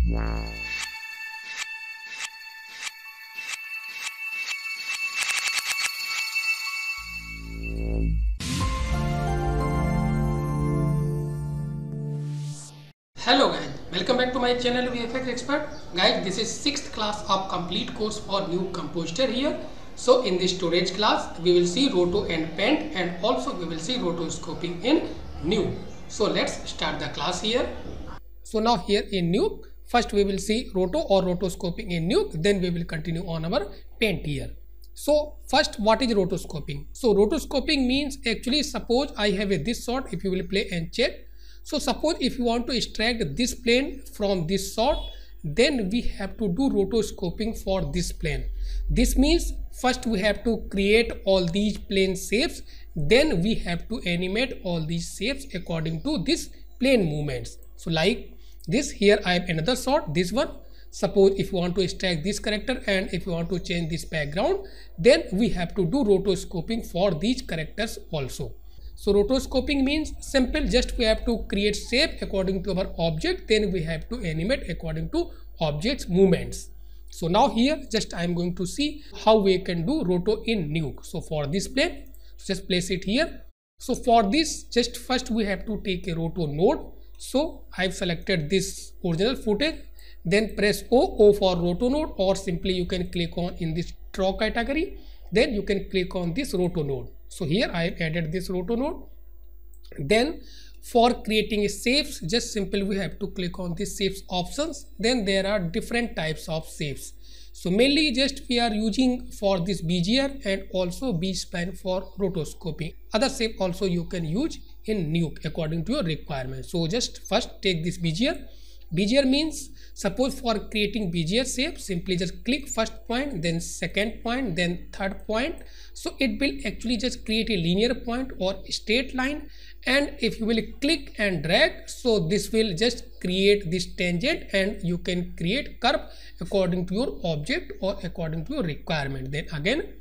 Hello guys, welcome back to my channel VFX Expert. Guys, this is 6th class of complete course for new compositor here. So in this storage class we will see roto and paint, and also we will see rotoscoping in Nuke. So let's start the class here. So now here in Nuke, first we will see roto or rotoscoping in Nuke, then we will continue on our paint here. So first, what is rotoscoping? So rotoscoping means, actually suppose I have this shot, if you will play and check. So suppose if you want to extract this plane from this shot, then we have to do rotoscoping for this plane. This means first we have to create all these plane shapes, then we have to animate all these shapes according to this plane movements. So like this, here I have another shot, this one. Suppose if you want to extract this character and if you want to change this background, then we have to do rotoscoping for these characters also. So rotoscoping means simple, just we have to create shape according to our object, then we have to animate according to object's movements. So now here just I am going to see how we can do roto in Nuke. So for this plane, just place it here. So for this, just first we have to take a roto node. So I have selected this original footage, then press O for roto node, or simply you can click on in this draw category, then you can click on this roto node. So here I have added this roto node. Then for creating shapes, just simply we have to click on this shapes options. Then there are different types of shapes. So mainly just we are using for this Bezier and also B-spline for rotoscoping. Other shape also you can use in Nuke according to your requirement. So just first take this Bezier. Bezier means, suppose for creating Bezier shape, simply just click first point, then second point, then third point. So it will actually just create a linear point or straight line, and if you will click and drag, so this will just create this tangent and you can create curve according to your object or according to your requirement. Then again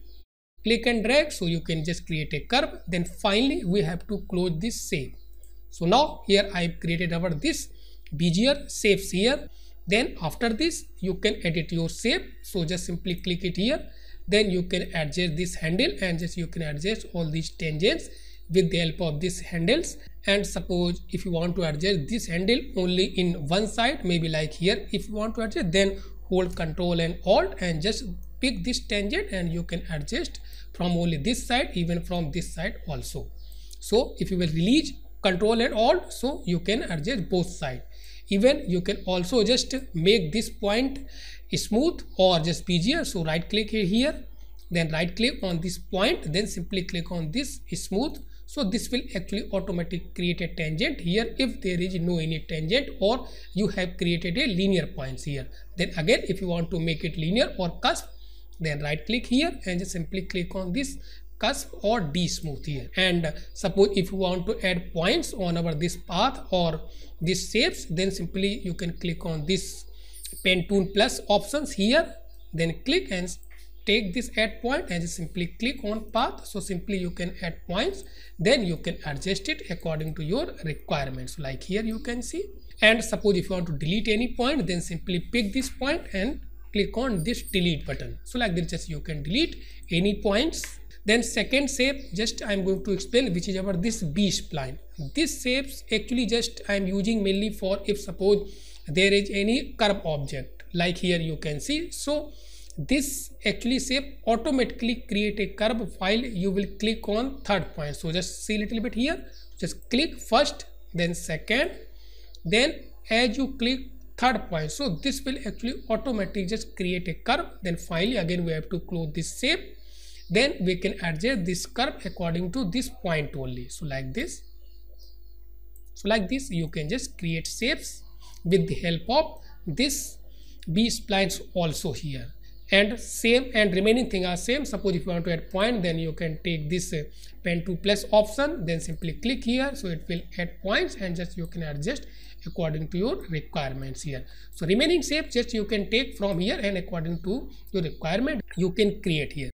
click and drag, so you can just create a curve. Then finally we have to close this shape. So now here I have created our this Bezier shapes here. Then after this you can edit your shape. So just simply click it here, then you can adjust this handle and just you can adjust all these tangents with the help of these handles. And suppose if you want to adjust this handle only in one side, maybe like here, if you want to adjust, then hold Ctrl and Alt and just pick this tangent and you can adjust from only this side, even from this side also. So if you will release Ctrl and Alt, so you can adjust both sides. Even you can also just make this point smooth or just Bezier. So right click here, then right click on this point, then simply click on this smooth. So this will actually automatically create a tangent here if there is no any tangent or you have created a linear points here. Then again if you want to make it linear or cusp, then right click here and just simply click on this cusp or de-smooth here. And suppose if you want to add points on our this path or these shapes, then simply you can click on this pen tool plus options here, then click and take this add point and just simply click on path. So simply you can add points, then you can adjust it according to your requirements, like here you can see. And suppose if you want to delete any point, then simply pick this point and click on this delete button. So like this just you can delete any points. Then second shape, just I am going to explain, which is our this B-spline. This shapes actually just I am using mainly for if suppose there is any curve object, like here you can see. So this actually shape automatically create a curve while you will click on third point. So just see a little bit here, just click first, then second, then as you click third point, so this will actually automatically just create a curve. Then finally again we have to close this shape, then we can adjust this curve according to this point only. So like this, so like this you can just create shapes with the help of this B-splines also here. And same and remaining thing are same. Suppose if you want to add point, then you can take this pen to plus option, then simply click here, so it will add points and just you can adjust according to your requirements here. So remaining shapes just you can take from here and according to your requirement you can create here.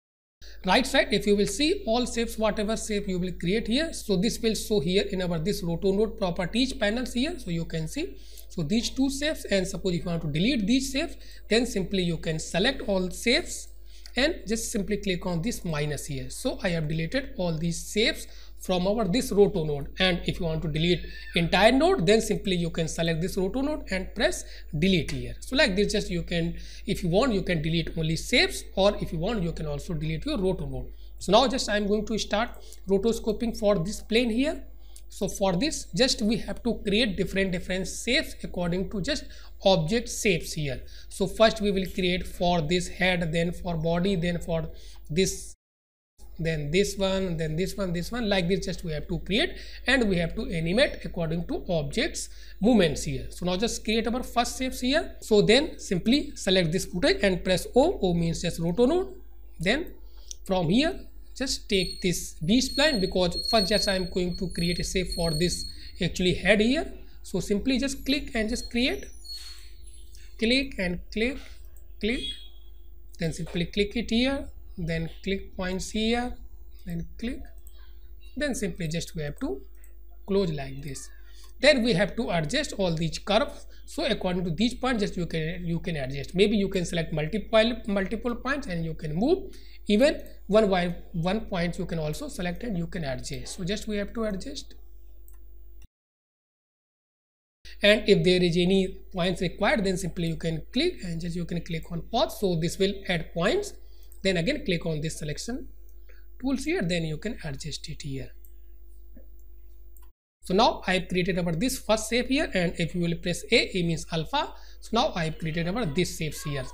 Right side, if you will see all shapes, whatever shape you will create here, so this will show here in our this roto node properties panels here. So you can see So these two shapes, and suppose if you want to delete these shapes, then simply you can select all shapes and just simply click on this minus here. So I have deleted all these shapes from our this roto node. And if you want to delete entire node, then simply you can select this roto node and press delete here. So like this, just you can, if you want, you can delete only shapes, or if you want, you can also delete your roto node. So now just I am going to start rotoscoping for this plane here. So for this, just we have to create different shapes according to just object shapes here. So first we will create for this head, then for body, then for this, then this one, then this one, like this. Just we have to create, and we have to animate according to objects movements here. So now just create our first shapes here. So then simply select this footage and press O. O means just roto node. Then from here, just take this B-spline, because first just I am going to create a shape for this actually head here. So simply just click and just create, click and click, then simply click it here, then click points here, then click, then simply just we have to close like this. Then we have to adjust all these curves. So according to these points, just you can adjust. Maybe you can select multiple points and you can move. Even one point you can also select and you can adjust. So just we have to adjust. And if there is any points required, then simply you can click and just you can click on pause. So this will add points. Then again click on this selection tools here, then you can adjust it here. So now I have created our this first shape here, and if you will press A means alpha. So now I have created our this shapes here.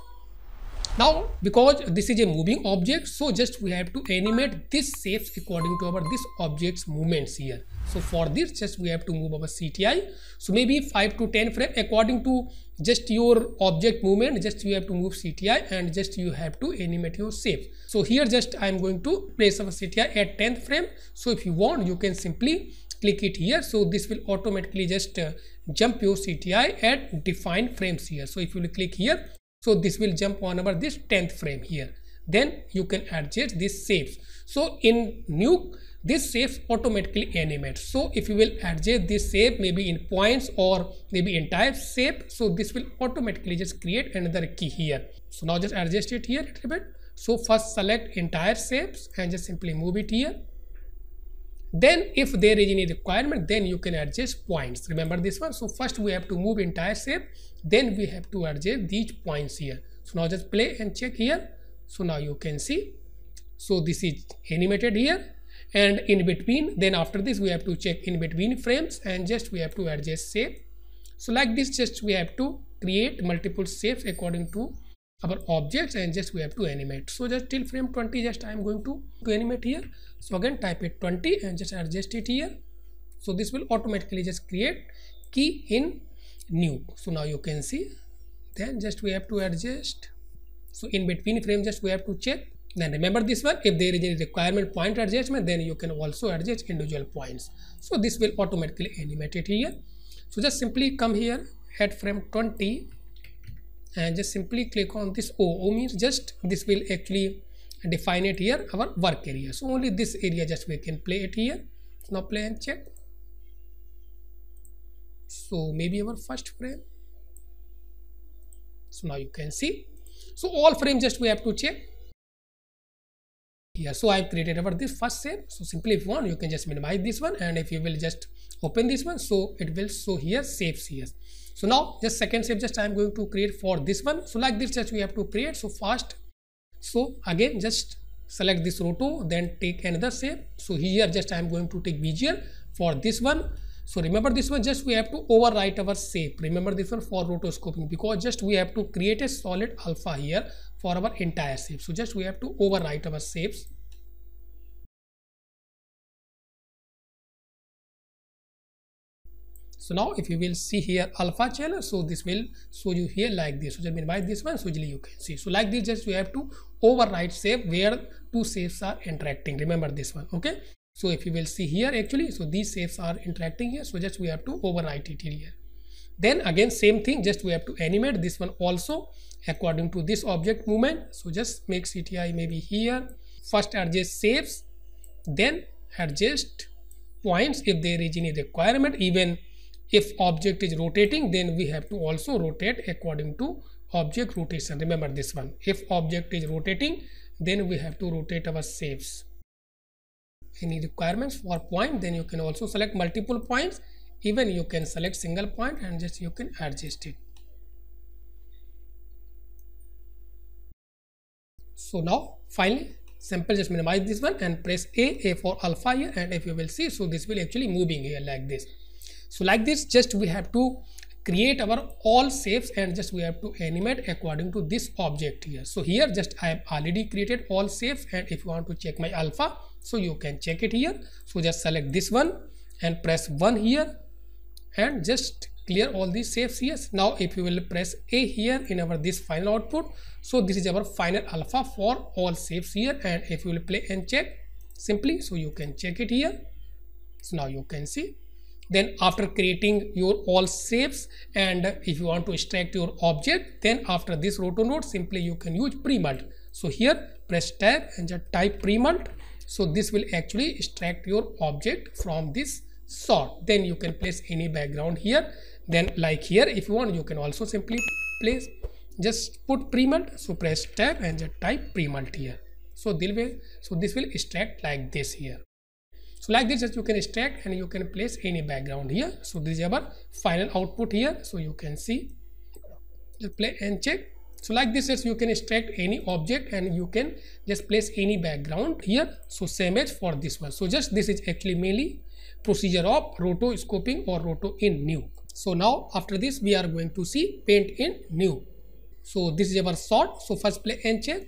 Now because this is a moving object, so just we have to animate this shapes according to our this object's movements here. So for this, just we have to move our CTI. So maybe 5 to 10 frame according to just your object movement. Just you have to move CTI and just you have to animate your shapes. So here just I am going to place our CTI at 10th frame. So if you want, you can simply click it here. So this will automatically just jump your CTI at defined frames here. So if you will click here, so this will jump on our this 10th frame here. Then you can adjust these shapes. So in Nuke, this shapes automatically animate. So if you will adjust this shape maybe in points or maybe entire shape, so this will automatically just create another key here. So now just adjust it here a little bit. So first select entire shapes and just simply move it here. Then if there is any requirement, then you can adjust points. Remember this one. So first we have to move entire shape, then we have to adjust these points here. So now just play and check here. So now you can see, so this is animated here, and in between, then after this we have to check in between frames and just we have to adjust shape. So like this, just we have to create multiple shapes according to our objects and just we have to animate. So just till frame 20, just I am going to animate here. So again type it 20 and just adjust it here. So this will automatically just create key in Nuke. So now you can see, then just we have to adjust. So in between frame, just we have to check. Then remember this one, if there is any requirement point adjustment, then you can also adjust individual points. So this will automatically animate it here. So just simply come here at frame 20 and just simply click on this O. O means just this will actually define it here, our work area. So only this area just we can play it here. So now play and check. So maybe our first frame. So now you can see. So all frames just we have to check here. So I have created our this first shape. So simply if you want, you can just minimize this one, and if you will just open this one, so it will show here shapes here. So now just second shape just I am going to create for this one. So like this just we have to create. So fast. So again just select this roto, then take another shape. So here just I am going to take visual for this one. So remember this one, just we have to overwrite our shape. Remember this one for rotoscoping, because just we have to create a solid alpha here for our entire shape. So just we have to overwrite our shapes. So now if you will see here alpha channel, so this will show you here like this. So just minimize this one, so usually you can see. So like this, just we have to overwrite shape where two shapes are interacting. Remember this one, okay? So if you will see here actually, so these shapes are interacting here. So just we have to overwrite it here. Then again same thing, just we have to animate this one also according to this object movement. So just make CTI maybe here. First adjust shapes, then adjust points if there is any requirement. Even if object is rotating, then we have to also rotate according to object rotation. Remember this one. If object is rotating, then we have to rotate our shapes. Any requirements for point, then you can also select multiple points. Even you can select single point and just you can adjust it. So now finally simple, just minimize this one and press A for alpha here, and if you will see, so this will actually moving here like this. So like this, just we have to create our all shapes and just we have to animate according to this object here. So here just I have already created all shapes, and if you want to check my alpha, so you can check it here. So just select this one and press 1 here and just clear all these shapes here. Now if you will press A here in our this final output, so this is our final alpha for all shapes here, and if you will play and check simply, so you can check it here. So now you can see. Then after creating your all shapes, and if you want to extract your object, then after this roto node, simply you can use pre-mult. So here press tab and just type pre-mult. So this will actually extract your object from this sort. Then you can place any background here. Then like here, if you want, you can also simply place, just put pre-mult. So press tab and just type pre-mult here. So this will extract like this here. So like this, just you can extract and you can place any background here. So this is our final output here. So you can see, just play and check. So like this, just you can extract any object and you can just place any background here. So same as for this one. So just this is actually mainly procedure of roto scoping or roto in new. So now after this, we are going to see paint in new. So this is our sort. So first play and check.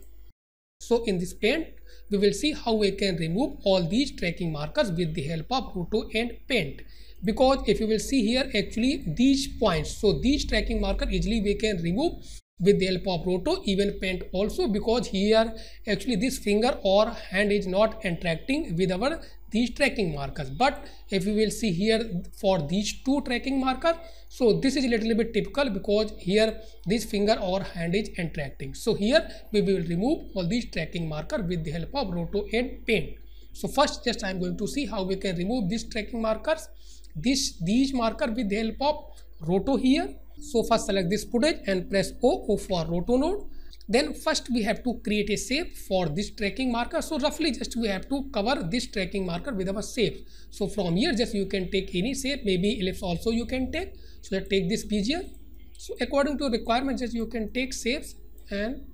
So in this paint, we will see how we can remove all these tracking markers with the help of roto and paint. Because if you will see here, actually these points, so these tracking marker easily we can remove with the help of roto, even paint also, because here actually this finger or hand is not interacting with our these tracking markers. But if you will see here for these two tracking markers, so this is a little bit typical because here this finger or hand is interacting. So here we will remove all these tracking marker with the help of roto and paint. So first just I am going to see how we can remove these tracking markers, these marker with the help of roto here. So first select this footage and press O for roto node. Then first we have to create a shape for this tracking marker. So roughly just we have to cover this tracking marker with our shape. So from here just you can take any shape, maybe ellipse also you can take. So let's take this Bezier. So according to requirements, just you can take shapes and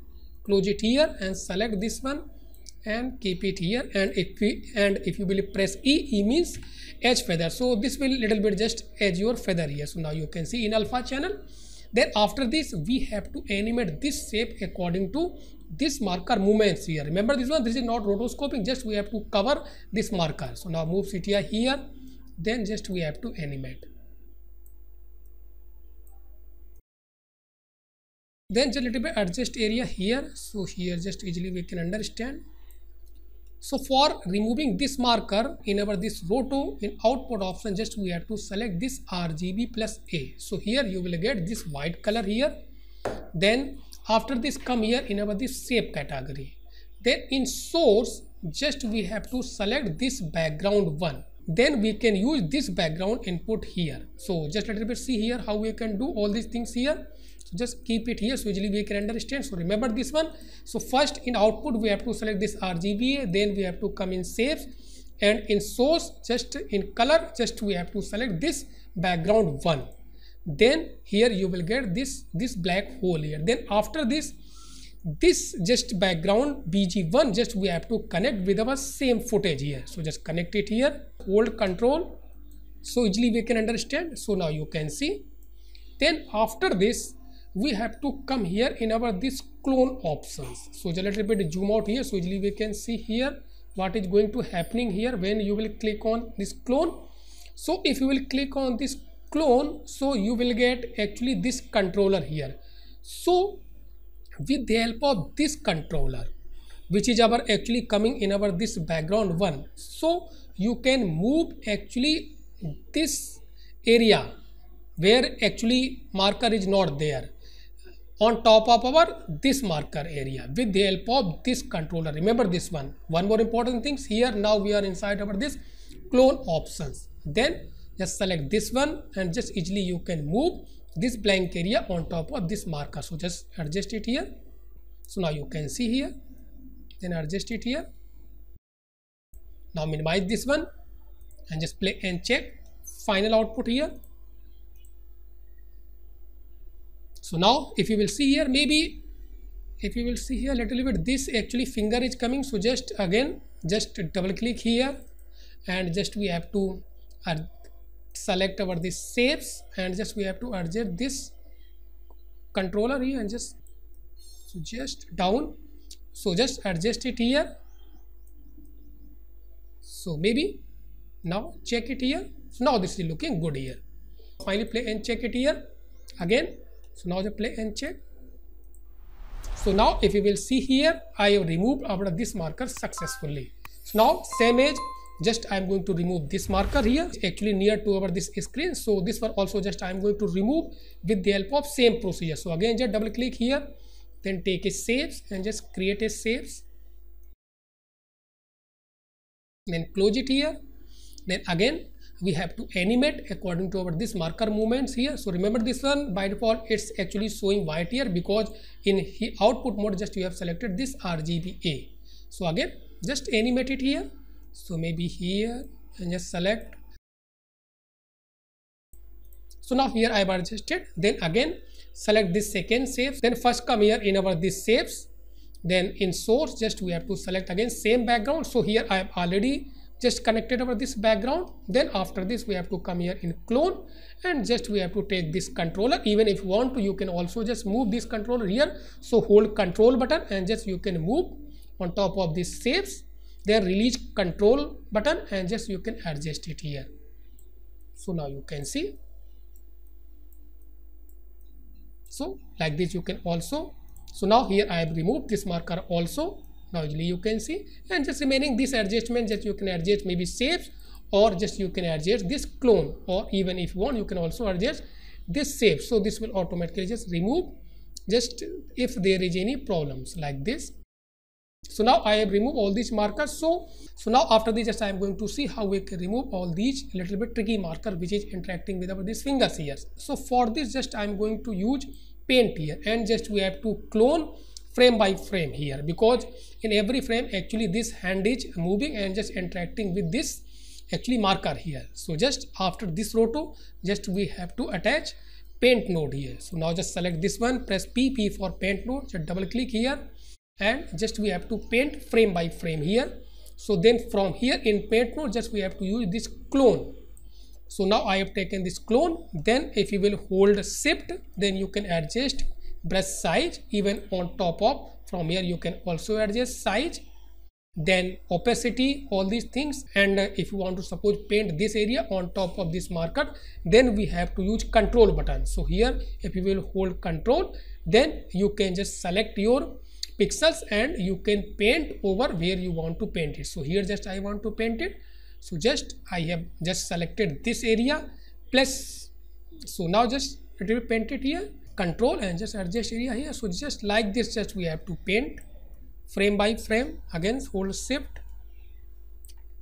close it here and select this one and keep it here. And if you will press E means edge feather. So this will little bit just edge your feather here. So now you can see in alpha channel. Then after this, we have to animate this shape according to this marker movements here. Remember this one, this is not rotoscoping, just we have to cover this marker. So now move CTI here, then just we have to animate. Then just a little bit adjust area here. So here just easily we can understand. So for removing this marker in our this roto in output option, just we have to select this RGB plus A. So here you will get this white color here. Then after this come here in our this shape category. Then in source just we have to select this background one. Then we can use this background input here. So just a little bit see here how we can do all these things here. So just keep it here so usually we can understand. So remember this one. So first in output we have to select this RGBA, then we have to come in shapes, and in source just in color just we have to select this background one. Then here you will get this black hole here. Then after this just background BG1 just we have to connect with our same footage here. So just connect it here, hold control, so easily we can understand. So now you can see. Then after this we have to come here in our this clone options. So just a little bit zoom out here so easily we can see here what is going to happening here when you will click on this clone. So if you will click on this clone, so you will get actually this controller here. So with the help of this controller, which is our actually coming in our this background one, so you can move actually this area where actually marker is not there on top of our this marker area with the help of this controller. Remember this one more important things here. Now we are inside our this clone options. Then just select this one and just easily you can move this blank area on top of this marker. So just adjust it here. So now you can see here, then adjust it here. Now minimize this one and just play and check final output here. So now if you will see here, maybe if you will see here a little bit, this actually finger is coming. So just again, just double click here and just we have to select our this shapes and just we have to adjust this controller here and just down. So just adjust it here. So maybe now check it here. So now this is looking good here. Finally play and check it here again. So now just play and check. So now if you will see here, I have removed our this marker successfully. So now same as just I am going to remove this marker here. It's actually near to our this screen. So this one also just I am going to remove with the help of same procedure. So again just double click here, then take a shapes and just create a shapes. Then close it here. Then again we have to animate according to our this marker movements here. So remember this one by default it's actually showing white here because in output mode just you have selected this RGBA. So again just animate it here. So maybe here and just select. So now here I have adjusted. Then again select this second shapes. Then first come here in our this shapes. Then in source just we have to select again same background. So here I have already just connected over this background. Then after this we have to come here in clone and just we have to take this controller. Even if you want to, you can also just move this controller here. So hold control button and just you can move on top of this shapes. Then release control button and just you can adjust it here. So now you can see. So like this you can also. So now here I have removed this marker also. Now easily you can see, and just remaining this adjustment just you can adjust maybe shapes or just you can adjust this clone, or even if you want you can also adjust this shape. So this will automatically just remove just if there is any problems like this. So now I have removed all these markers. So now after this just I am going to see how we can remove all these little bit tricky marker which is interacting with our these fingers here. So for this just I am going to use paint here and just we have to clone frame by frame here, because in every frame actually this hand is moving and just interacting with this actually marker here. So just after this roto just we have to attach paint node here. So now just select this one, press P for paint node, just double click here and just we have to paint frame by frame here. So then from here in paint node just we have to use this clone. So now I have taken this clone. Then if you will hold shift, then you can adjust brush size. Even on top of from here you can also adjust size, then opacity, all these things. And if you want to suppose paint this area on top of this marker, then we have to use control button. So here if you will hold control, then you can just select your pixels and you can paint over where you want to paint it. So here just I want to paint it. So just I have just selected this area plus. So now just it will paint it here, control and just adjust area here. So just like this just we have to paint frame by frame. Again hold shift.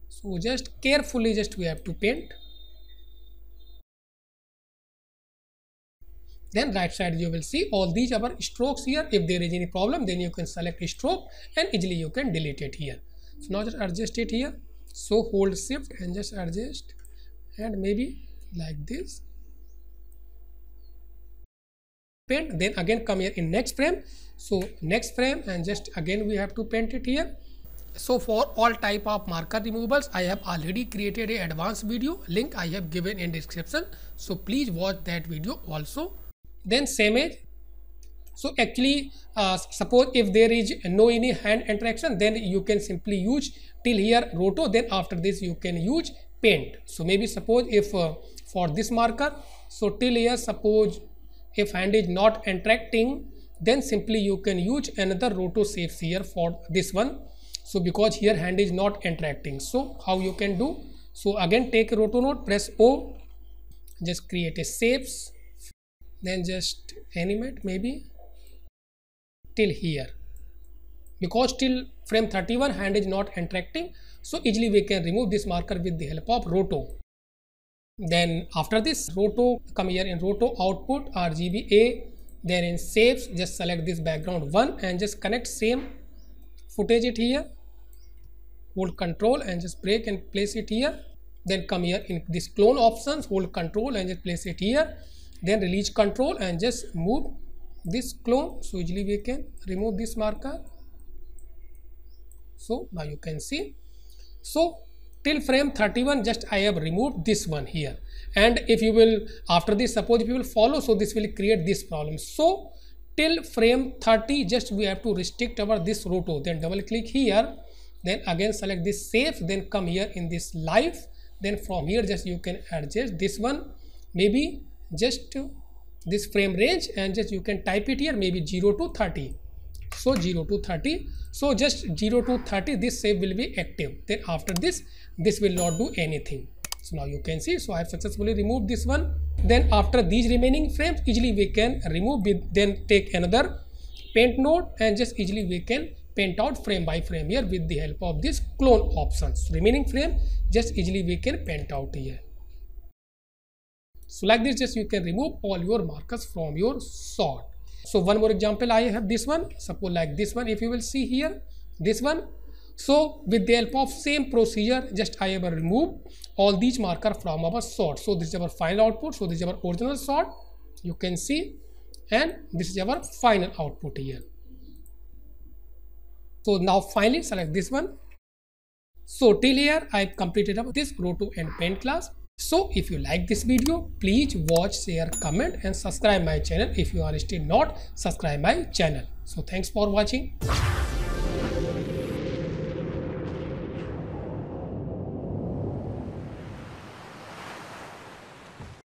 So just carefully just we have to paint. Then right side you will see all these our strokes here. If there is any problem then you can select a stroke and easily you can delete it here. So now just adjust it here. So hold shift and just adjust and maybe like this. Paint, then again come here in next frame. So next frame and just again we have to paint it here. So for all type of marker removals I have already created a advanced video, link I have given in description. So please watch that video also. Then same as. So actually suppose if there is no any hand interaction, then you can simply use till here roto, then after this you can use paint. So maybe suppose if for this marker, so till here suppose if hand is not interacting, then simply you can use another roto shapes here for this one. So because here hand is not interacting, so how you can do? So again take a roto node, press O, just create a shapes, then just animate maybe till here, because till frame 31 hand is not interacting. So easily we can remove this marker with the help of roto. Then after this roto, come here in roto output RGBA, then in shapes just select this background 1 and just connect same footage it here, hold control and just break and place it here. Then come here in this clone options, hold control and just place it here, then release control and just move this clone, so easily we can remove this marker. So now you can see, so till frame 31 just I have removed this one here, and if you will after this, suppose if you will follow, so this will create this problem. So till frame 30 just we have to restrict our this roto, then double click here, then again select this safe, then come here in this live, then from here just you can adjust this one, maybe just this frame range, and just you can type it here, maybe 0 to 30. So 0 to 30, so just 0 to 30 this save will be active, then after this will not do anything. So now you can see, so I have successfully removed this one. Then after these remaining frames easily we can remove it, then take another paint node and just easily we can paint out frame by frame here with the help of this clone options. Remaining frame just easily we can paint out here. So like this just you can remove all your markers from your shot. So one more example I have this one, suppose like this one, if you will see here this one. So with the help of same procedure just I have removed all these marker from our shot. So this is our final output, so this is our original shot you can see, and this is our final output here. So now finally select this one. So till here I have completed up this roto and paint class. So if you like this video, please watch, share, comment and subscribe my channel if you are still not subscribe my channel. So thanks for watching.